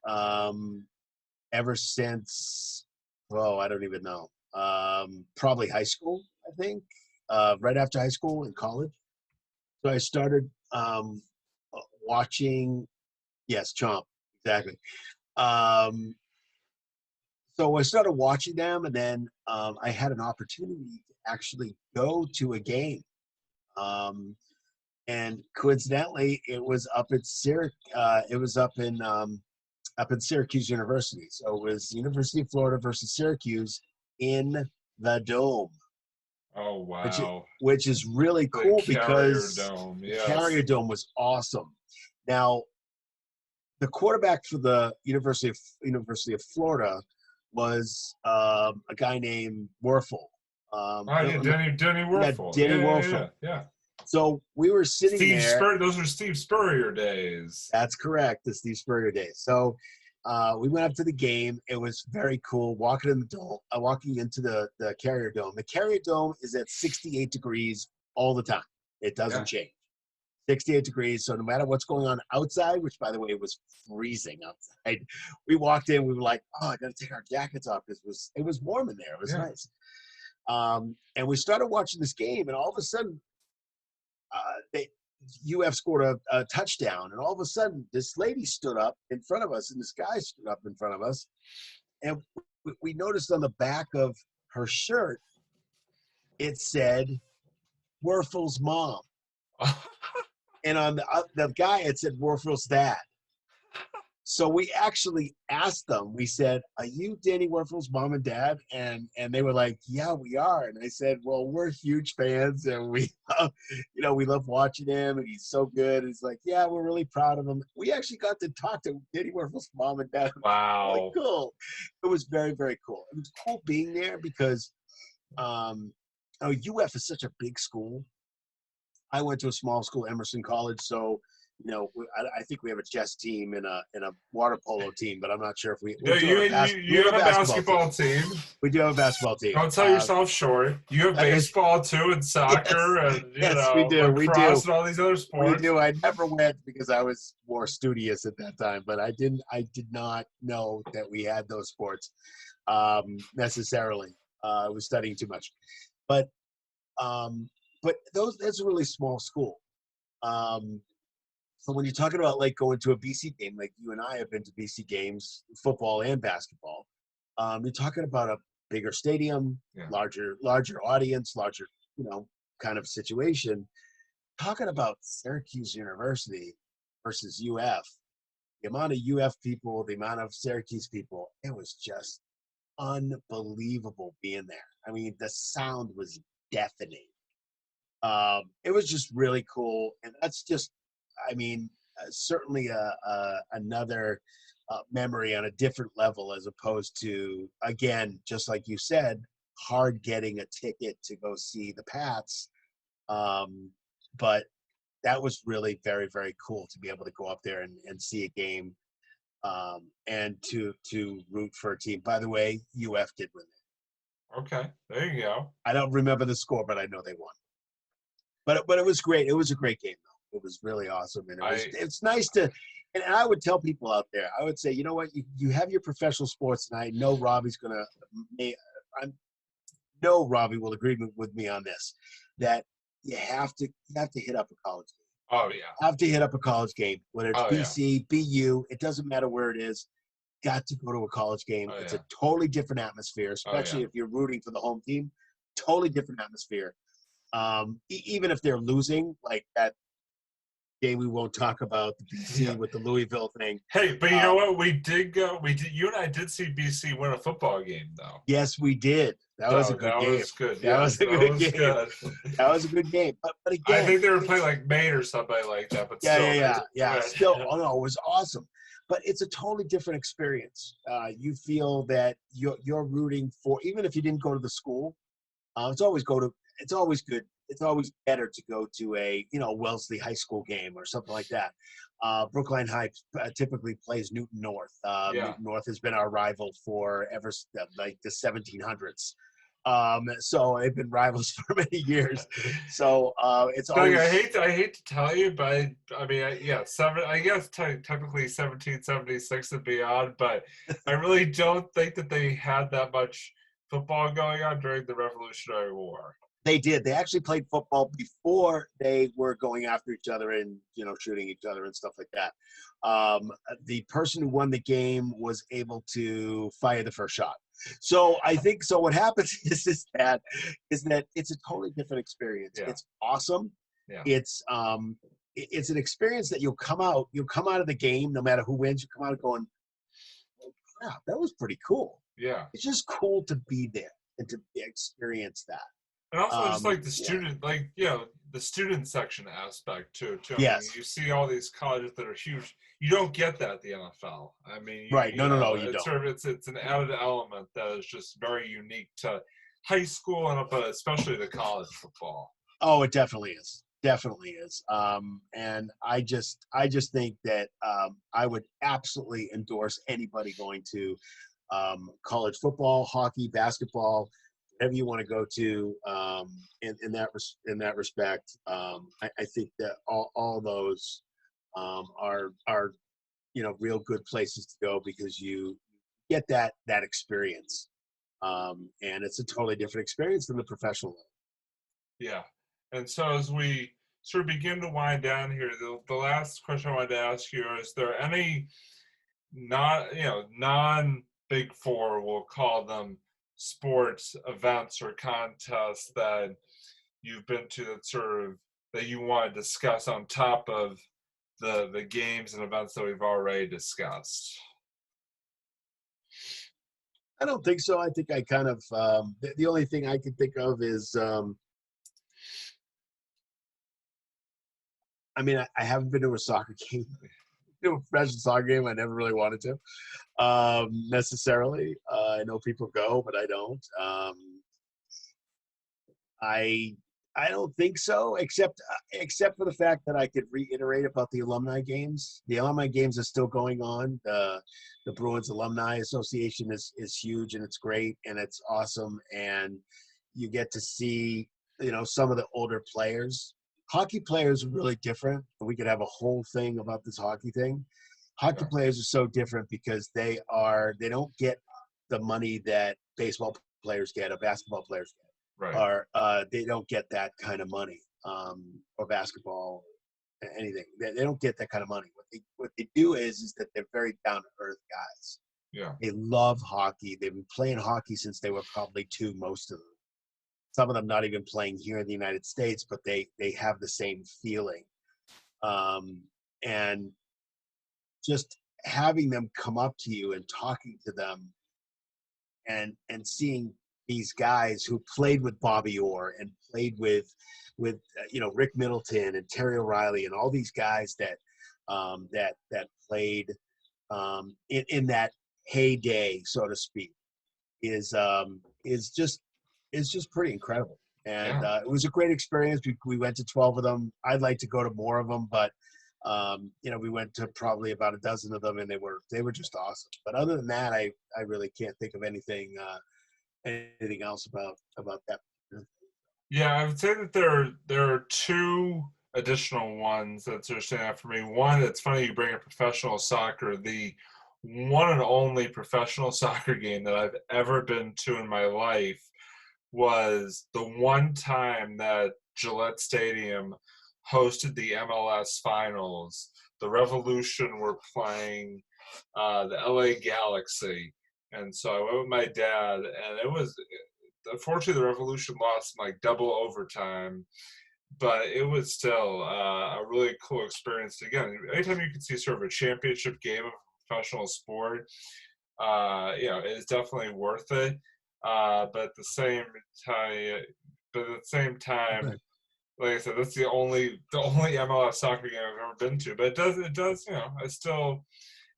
Ever since, oh, I don't even know. Probably high school, I think. Right after high school and college. So I started watching. Yes, Chomp, exactly. Um, so I started watching them, and then I had an opportunity to actually go to a game. And coincidentally, it was up in Syracuse University. So it was University of Florida versus Syracuse in the Dome, Oh which wow. which is really The cool Carrier because Dome. the Yes. Carrier Dome was awesome. Now, the quarterback for the University of Florida was a guy named Werfel. Oh yeah, Danny Yeah, Werfel. Danny Werfel. Yeah. So we were sitting Steve there. Spurrier. Those are Steve Spurrier days. That's correct, the Steve Spurrier days. So we went up to the game. It was very cool walking in the dome, walking into the Carrier Dome. The Carrier Dome is at 68 degrees all the time. It doesn't change. 68 degrees. So no matter what's going on outside, which by the way was freezing outside, we walked in. We were like, "Oh, I got to take our jackets off because it was warm in there. It was nice." And we started watching this game, and all of a sudden, UF scored a touchdown, and all of a sudden, this lady stood up in front of us, and this guy stood up in front of us, and we noticed on the back of her shirt it said Werfel's mom. And on the guy, it said Werfel's dad. So we actually asked them, we said, are you Danny Werfel's mom and dad? And they were like, yeah, we are. And I said, well, we're huge fans and we love watching him and he's so good. And he's like, yeah, we're really proud of him. We actually got to talk to Danny Werfel's mom and dad. Wow. Really cool. It was very, very cool. It was cool being there because UF is such a big school. I went to a small school, Emerson College, so I think we have a chess team and a water polo team, but I'm not sure if we you have a basketball team. We do have a basketball team. Don't sell yourself short. You have baseball too, and soccer, yes, and we do. lacrosse and all these other sports. We do. I never went because I was more studious at that time, but I did not know that we had those sports necessarily. I was studying too much, but that's a really small school. So when you're talking about like going to a BC game, like you and I have been to BC games, football and basketball, you're talking about a bigger stadium, larger audience, larger, kind of situation. Talking about Syracuse University versus UF, the amount of UF people, the amount of Syracuse people, it was just unbelievable being there. I mean, the sound was deafening. It was just really cool. And that's just, certainly another memory on a different level, as opposed to, again, just like you said, hard getting a ticket to go see the Pats. But that was really very, very cool to be able to go up there and see a game and to root for a team. By the way, UF did win it. Okay, there you go. I don't remember the score, but I know they won. But it was great. It was a great game, though. It was really awesome, and it's nice to. And I would tell people out there, I would say, you know what, you have your professional sports, and I know Robbie's gonna. I know Robbie will agree with me on this, that you have to hit up a college game. Oh yeah. You have to hit up a college game, whether it's BC, BU. It doesn't matter where it is. Got to go to a college game. It's a totally different atmosphere, especially if you're rooting for the home team. Totally different atmosphere. Even if they're losing, like that game we won't talk about, the BC with the Louisville thing. Hey, but you know what? We did go. You and I did see BC win a football game, though. Yes, we did. That was a good game. Was good. That was a good game. That was a good game. But again, I think they were playing like Maine or somebody like that. But still, it was awesome. But it's a totally different experience. You feel that you're rooting for, even if you didn't go to the school. It's always good. It's always better to go to a Wellesley High School game or something like that. Brookline High typically plays Newton North. Newton North has been our rival for ever like the 1700s. So they've been rivals for many years. So it's always. I hate to tell you, but I mean, I guess technically 1776 and beyond, but I really don't think that they had that much football going on during the Revolutionary War. They did. They actually played football before they were going after each other and shooting each other and stuff like that. The person who won the game was able to fire the first shot. So I think what happens is that it's a totally different experience. Yeah. It's awesome. Yeah. It's an experience that you'll come out of the game, no matter who wins, you come out going, oh, crap, that was pretty cool. Yeah. It's just cool to be there and to experience that. And also just like the student, the student section aspect too. Yes. I mean, you see all these colleges that are huge. You don't get that at the NFL. I mean, right? No, you don't. It's an added element that is just very unique to high school but especially the college football. Oh, it definitely is. Definitely is. And I just think that I would absolutely endorse anybody going to college football, hockey, basketball, whatever you want to go to in that respect. I think that all those are real good places to go because you get that experience, and it's a totally different experience than the professional level. Yeah, and so as we sort of begin to wind down here, the last question I wanted to ask you is there any non Big Four, we'll call them, sports events or contests that you've been to that sort of that you want to discuss on top of the games and events that we've already discussed? I don't think so. I think I kind of the only thing I can think of is I mean I haven't been to a soccer game, to a professional soccer game. I never really wanted to necessarily. I know people go, but I don't. I I don't think so, except for the fact that I could reiterate about the alumni games. The alumni games are still going on. The Bruins Alumni Association is huge and it's great and it's awesome, and you get to see some of the older players. Hockey players are really different. We could have a whole thing about this hockey thing. Hockey Yeah. players are so different because they don't get the money that baseball players get or basketball players get Right. are they don't get that kind of money or basketball anything they don't get that kind of money. What they do is that they're very down to earth guys. Yeah. They love hockey. They've been playing hockey since they were probably two, most of them. Some of them not even playing here in the United States, but they have the same feeling. And just having them come up to you and talking to them and seeing these guys who played with Bobby Orr and played with Rick Middleton and Terry O'Reilly and all these guys that played in that heyday, so to speak, is just pretty incredible. And Yeah. it was a great experience. We went to 12 of them. I'd like to go to more of them, but we went to probably about a dozen of them, and they were just awesome. But other than that, I really can't think of anything else about that. Yeah, I would say that there are two additional ones that sort of stand out for me. One, it's funny you bring up professional soccer. The one and only professional soccer game that I've ever been to in my life was the one time that Gillette Stadium hosted the MLS finals. The Revolution were playing the LA Galaxy. And so I went with my dad, and it was unfortunately the Revolution lost in like double overtime, but it was still a really cool experience. Again, anytime you can see sort of a championship game of professional sport, it's definitely worth it. But at the same time, Okay. like I said, that's the only MLS soccer game I've ever been to. But it does,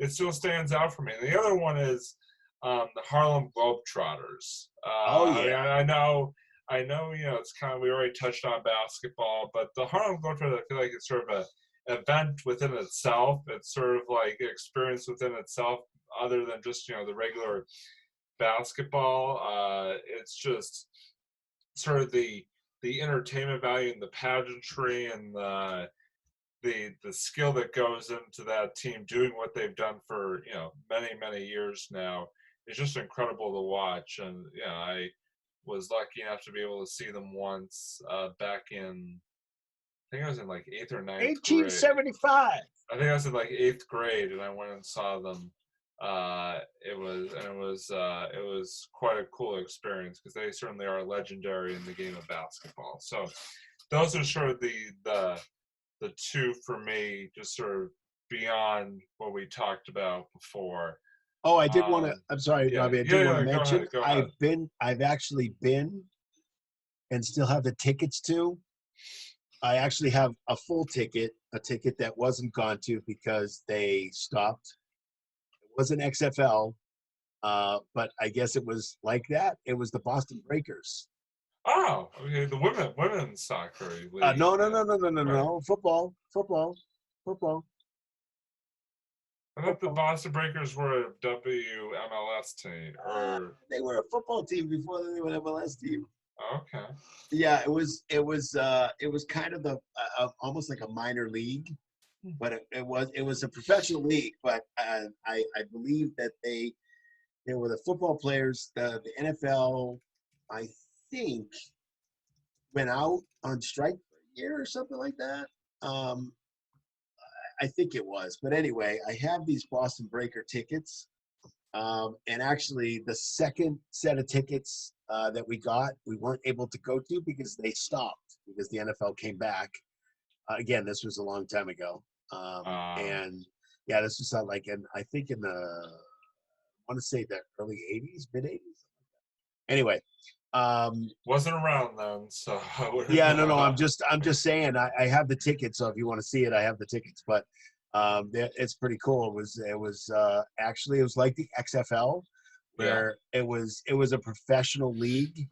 it still stands out for me. And the other one is the Harlem Globetrotters. Oh I mean, yeah. I know, it's kind of we already touched on basketball, but the Harlem Globetrotters, I feel like it's sort of a event within itself. It's sort of like an experience within itself, other than just the regular basketball. It's just sort of the entertainment value and the pageantry and the skill that goes into that team doing what they've done for many years now is just incredible to watch. And I was lucky enough to be able to see them once back in, I think I was in like eighth or ninth grade. 1875. I think I was in like eighth grade, and I went and saw them. It was quite a cool experience because they certainly are legendary in the game of basketball. So those are sort of the two for me, just sort of beyond what we talked about before. Oh, I did want to. I'm sorry, Yeah, Robbie. I yeah, did want to yeah. Go mention ahead, go ahead. I've actually been and still have the tickets to. I actually have a full ticket, a ticket that wasn't gone to because they stopped. It wasn't XFL, but I guess it was like that. It was the Boston Breakers. Oh, okay. The women's soccer league. No, no, no, no, no, no, Right. no. Football, football, football, I thought the football. Boston Breakers were a WMLS team, or They were a football team before they were an MLS team. okay. Yeah, it was kind of the almost like a minor league, but it was a professional league. But I believe that they were the football players. The NFL, I think, went out on strike for a year or something like that. Um, I think it was. But anyway, I have these Boston Breaker tickets. And actually, the second set of tickets that we got, we weren't able to go to because they stopped because the NFL came back. Again, this was a long time ago, and yeah, this was like I think in the I want to say the early '80s, mid '80s. Anyway, wasn't around then, so I wouldn't yeah, no. know. I'm just saying. I have the tickets, so if you want to see it, I have the tickets. But it's pretty cool. It was actually it was like the XFL, Yeah. where it was a professional league,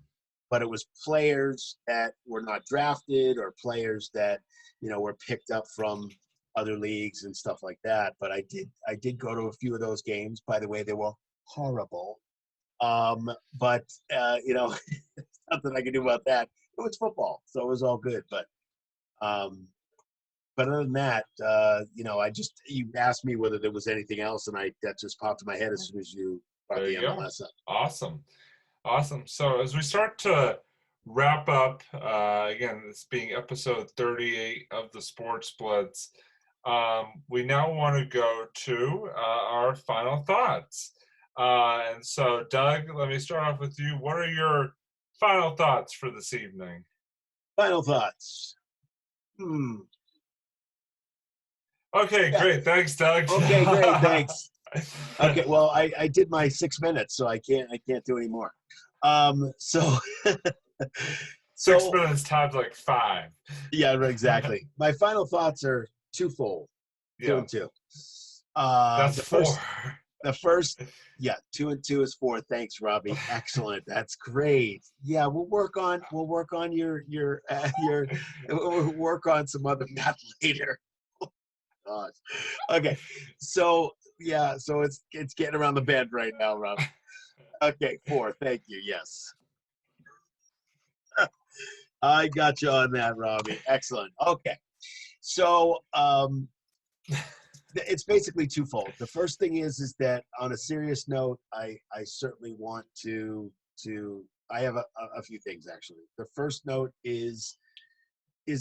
but it was players that were not drafted or players that were picked up from other leagues and stuff like that. But I did go to a few of those games. By the way, they were horrible. But nothing I can do about that. It was football, so it was all good. Um, but other than that, you asked me whether there was anything else, and that just popped in my head as soon as you brought There the you go. MLS up. Awesome. Awesome. So as we start to wrap up, again, this being episode 38 of the Sports Blitz, we now want to go to our final thoughts. And so, Doug, let me start off with you. What are your final thoughts for this evening? Final thoughts. Okay, Yeah. great. Thanks, Doug. Okay, great. Thanks. Okay, well, I did my 6 minutes, so I can't do any more. So 6 minutes times like 5. Yeah, exactly. My final thoughts are twofold. Two Yeah, and two. that's The 4. first, yeah, 2 and 2 is 4. Thanks, Robbie. Excellent. That's great. Yeah, we'll work on we'll work on some other math later. Gosh. Okay, so yeah, so it's getting around the bend right now, Rob. Okay, 4. Thank you. Yes, I got you on that, Robbie. Excellent. Okay, so it's basically twofold. The first thing is that on a serious note, I certainly want to I have a few things actually. The first note is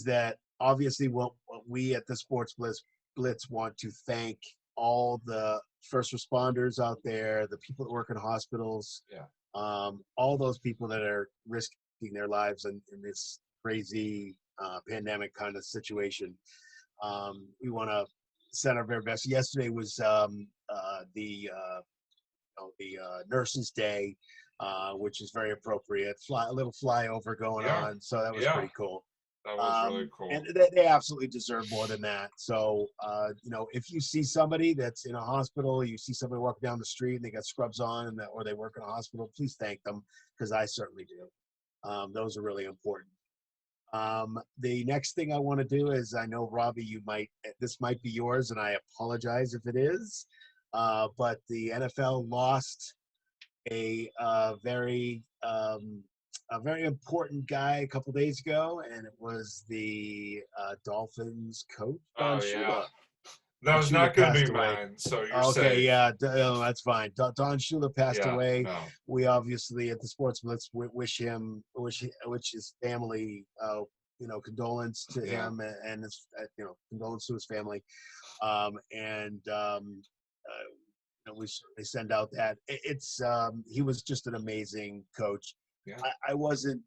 that obviously what we at the Sports Blitz want to thank all the first responders out there, the people that work in hospitals, Yeah. all those people that are risking their lives in this crazy pandemic kind of situation. We want to send our very best. Yesterday was the Nurses Day, which is very appropriate. A little flyover going on, so that was pretty cool. That was really cool. And they absolutely deserve more than that. So, if you see somebody that's in a hospital, you see somebody walking down the street and they got scrubs on, or they work in a hospital, please thank them, because I certainly do. Those are really important. The next thing I want to do is, I know, Robbie, this might be yours, and I apologize if it is, but the NFL lost a very important guy a couple days ago, and it was the Dolphins coach, Don Shula. Yeah. That was not going to be mine, so you're safe. Okay, yeah, that's fine. Don Shula passed away. No. We obviously at the Sports Blitz wish his family, condolence to him and his, condolence to his family, and we certainly send out that. He was just an amazing coach. Yeah. I wasn't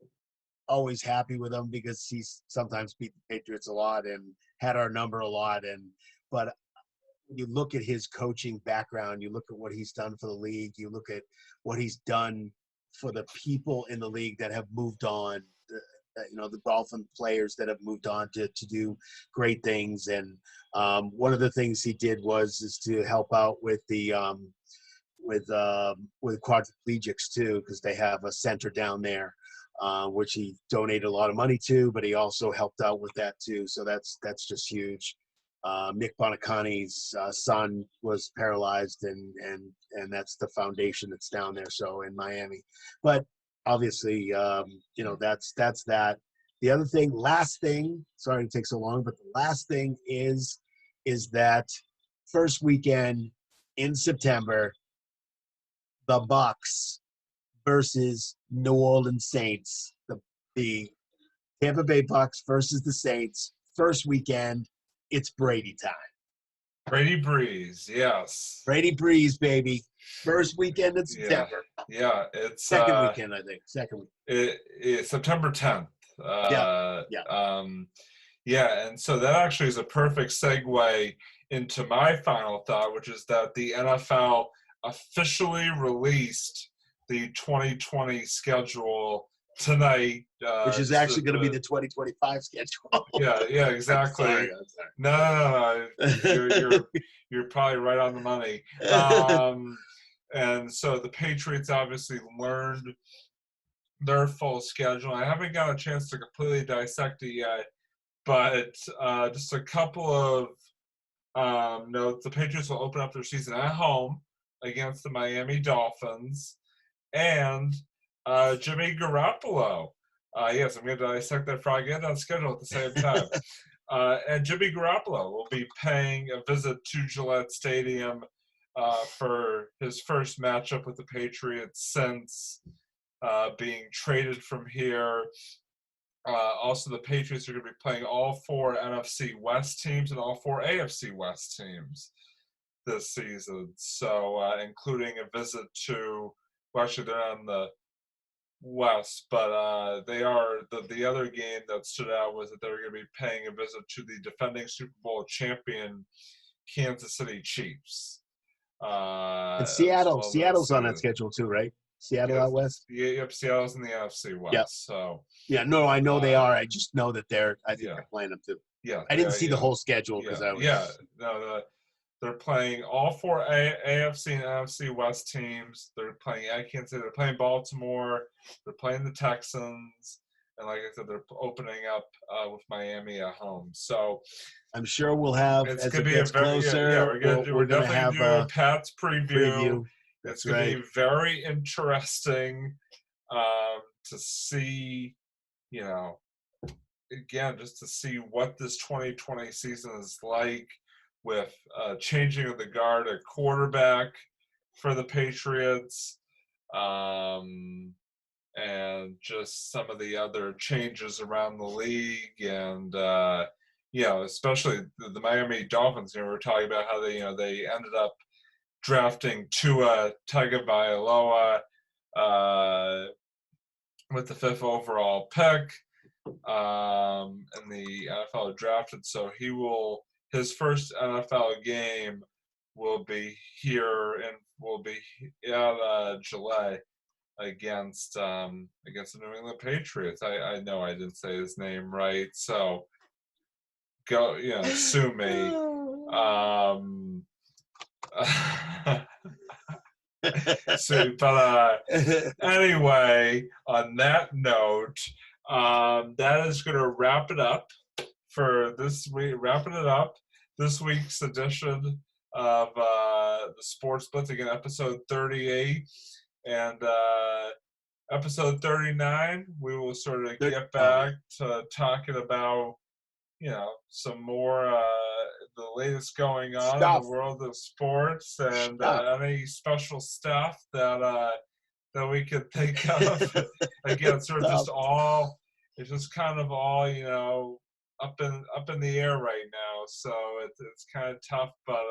always happy with him because he's sometimes beat the Patriots a lot and had our number a lot, but you look at his coaching background, you look at what he's done for the league, you look at what he's done for the people in the league that have moved on, the Dolphin players that have moved on to do great things. And one of the things he did is to help out with the with quadriplegics too, because they have a center down there, which he donated a lot of money to, but he also helped out with that too. So that's just huge. Mick Bonacone's son was paralyzed, and that's the foundation that's down there, so in Miami. But obviously, that's that. The other thing, last thing, sorry to take so long, but the last thing is that first weekend in September, the Bucks versus New Orleans Saints, the Tampa Bay Bucks versus the Saints, first weekend. It's Brady time. Brady Breeze, yes. Brady Breeze, baby. First weekend in Yeah, September. yeah. It's Second weekend, I think. Second week. it's September 10th. Yeah, yeah. Yeah, and so that actually is a perfect segue into my final thought, which is that the NFL officially released the 2020 schedule tonight. Which is actually going to be the 2025 schedule. Yeah, exactly. I'm sorry. No. You're probably right on the money. And so the Patriots obviously learned their full schedule. I haven't got a chance to completely dissect it yet, but just a couple of notes. The Patriots will open up their season at home against the Miami Dolphins, and Jimmy Garoppolo. Yes, I'm going to dissect that frog and on schedule at the same time. And Jimmy Garoppolo will be paying a visit to Gillette Stadium for his first matchup with the Patriots since being traded from here. Also, the Patriots are going to be playing all 4 NFC West teams and all 4 AFC West teams this season. So, including a visit to, well, actually, they're on the West, but they are the other game that stood out was that they were going to be paying a visit to the defending Super Bowl champion Kansas City Chiefs. And Seattle's on that schedule too, right? Seattle out west. Yep, Seattle's in the NFC West. Yep. So no, I know they are. I just know that I think they're playing them too. Yeah, I didn't see the whole schedule because I was. They're playing all 4 AFC and NFC West teams. They're playing at Kansas City. They're playing Baltimore. They're playing the Texans. And like I said, they're opening up with Miami at home. So I'm sure we'll have, it's as it gets closer, we're definitely doing a Pat's preview. It's going to be very interesting to see, again, just to see what this 2020 season is like with changing of the guard at quarterback for the Patriots, and just some of the other changes around the league, and especially the Miami Dolphins. We were talking about how they ended up drafting Tua Tagovailoa with the 5th overall pick in the NFL drafted. So his first NFL game will be here and will be at Gillette against the New England Patriots. I know I didn't say his name right, so go sue me. But anyway, on that note, that is going to wrap it up for this week. Wrapping it up, this week's edition of the Sports Blitz, again, episode 38, and episode 39. We will sort of get back to talking about some more the latest going on in the world of sports, and any special stuff that we could think of. Again, sort of it's just kind of all up in the air right now, so it's kind of tough, but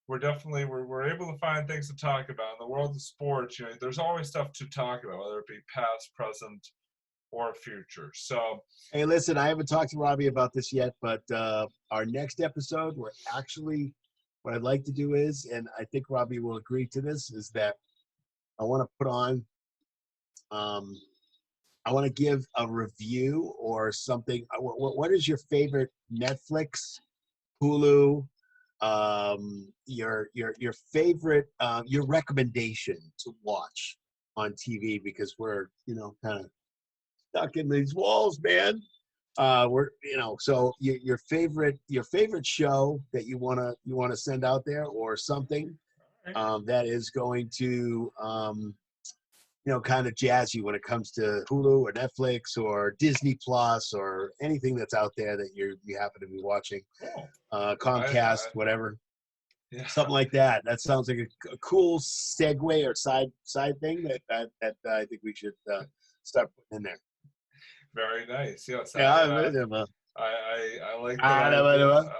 we're definitely we're able to find things to talk about in the world of sports. There's always stuff to talk about, whether it be past, present, or future. So, hey, listen, I haven't talked to Robbie about this yet, but our next episode, what I'd like to do is, and I think Robbie will agree to this, is that I want to put on, I want to give a review or something. What is your favorite Netflix, Hulu, your favorite, your recommendation to watch on TV, because we're, kind of stuck in these walls, man. So your favorite show that you wanna send out there, or something that is going to kind of jazz you when it comes to Hulu or Netflix or Disney Plus or anything that's out there that you happen to be watching. Comcast, whatever. Yeah. Something like that. That sounds like a cool segue or side thing that I think we should start putting in there. Very nice. Yes. I like that I idea.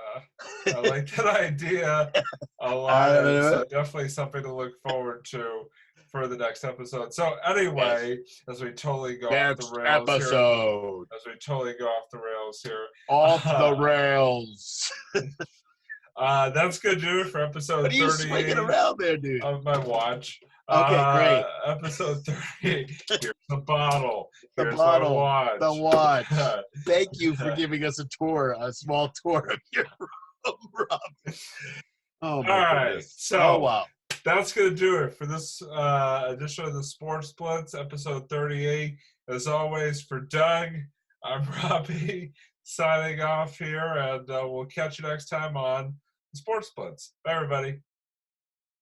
I like that idea a lot, and so definitely something to look forward to for the next episode. So anyway, as we totally go off the rails episode. here, as we totally go off the rails here, off the rails. That's good, dude, for episode 38. What are you swinging around there, dude? Of my watch. Okay, great. Episode 38. Here's the bottle. The Here's bottle. my watch. The watch. Thank you for giving us a small tour of your room, Rob. Oh, my goodness. So, wow. That's going to do it for this edition of the Sports Blitz, episode 38. As always, for Doug, I'm Robbie, signing off here, and we'll catch you next time on the Sports Blitz. Bye, everybody.